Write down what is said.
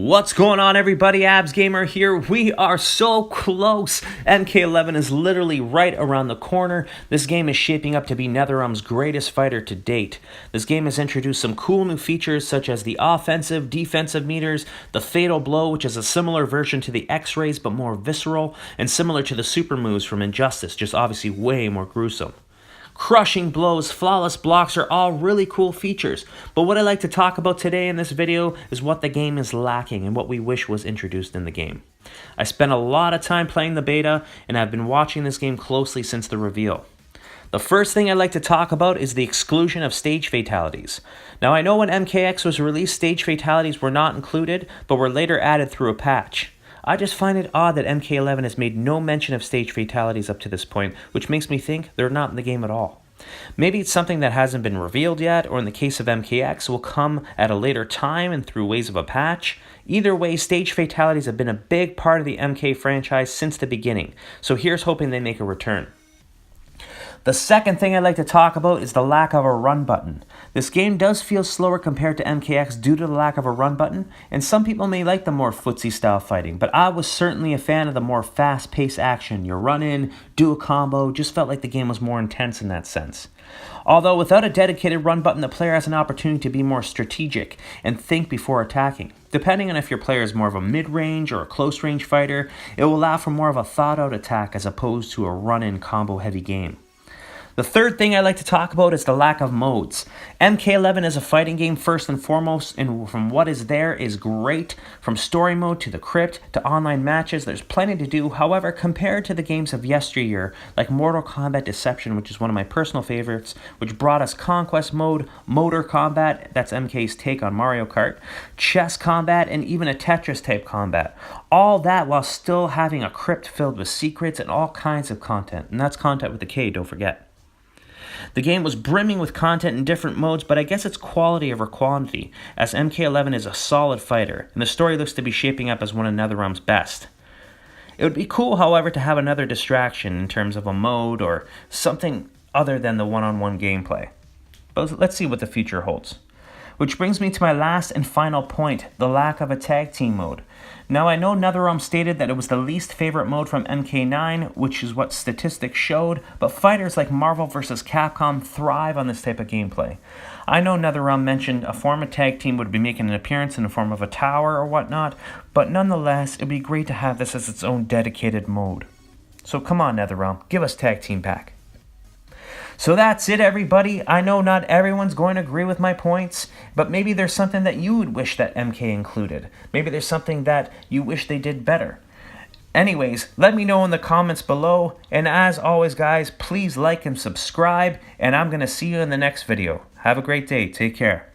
What's going on, everybody? Abs Gamer here. We are so close. MK11 is literally right around the corner. This game is shaping up to be NetherRealm's greatest fighter to date. This game has introduced some cool new features such as the offensive, defensive meters, the fatal blow, which is a similar version to the X-rays but more visceral, and similar to the super moves from Injustice, just obviously way more gruesome. Crushing blows, flawless blocks are all really cool features, but what I'd like to talk about today in this video is what the game is lacking and what we wish was introduced in the game. I spent a lot of time playing the beta, and I've been watching this game closely since the reveal. The first thing I'd like to talk about is the exclusion of stage fatalities. Now, I know when MKX was released, stage fatalities were not included, but were later added through a patch. I just find it odd that MK11 has made no mention of stage fatalities up to this point, which makes me think they're not in the game at all. Maybe it's something that hasn't been revealed yet, or in the case of MKX, will come at a later time and through ways of a patch. Either way, stage fatalities have been a big part of the MK franchise since the beginning, so here's hoping they make a return. The second thing I'd like to talk about is the lack of a run button. This game does feel slower compared to MKX due to the lack of a run button, and some people may like the more footsie style fighting, but I was certainly a fan of the more fast-paced action. You run in, do a combo, just felt like the game was more intense in that sense. Although without a dedicated run button, the player has an opportunity to be more strategic and think before attacking. Depending on if your player is more of a mid-range or a close-range fighter, it will allow for more of a thought-out attack as opposed to a run-in combo-heavy game. The third thing I'd like to talk about is the lack of modes. MK11 is a fighting game first and foremost, and from what is there is great. From story mode to the crypt to online matches, there's plenty to do. However, compared to the games of yesteryear, like Mortal Kombat Deception, which is one of my personal favorites, which brought us Conquest Mode, Motor Combat, that's MK's take on Mario Kart, Chess Combat, and even a Tetris-type combat. All that while still having a crypt filled with secrets and all kinds of content. And that's content with a K, don't forget. The game was brimming with content in different modes, but I guess it's quality over quantity, as MK11 is a solid fighter, and the story looks to be shaping up as one of NetherRealm's best. It would be cool, however, to have another distraction in terms of a mode or something other than the one-on-one gameplay. But let's see what the future holds. Which brings me to my last and final point, the lack of a tag team mode. Now, I know NetherRealm stated that it was the least favorite mode from MK9, which is what statistics showed, but fighters like Marvel vs. Capcom thrive on this type of gameplay. I know NetherRealm mentioned a form of tag team would be making an appearance in the form of a tower or whatnot, but nonetheless, it would be great to have this as its own dedicated mode. So come on, NetherRealm, give us tag team back. So that's it, everybody. I know not everyone's going to agree with my points, but maybe there's something that you would wish that MK included. Maybe there's something that you wish they did better. Anyways, let me know in the comments below, and as always, guys, please like and subscribe, and I'm going to see you in the next video. Have a great day. Take care.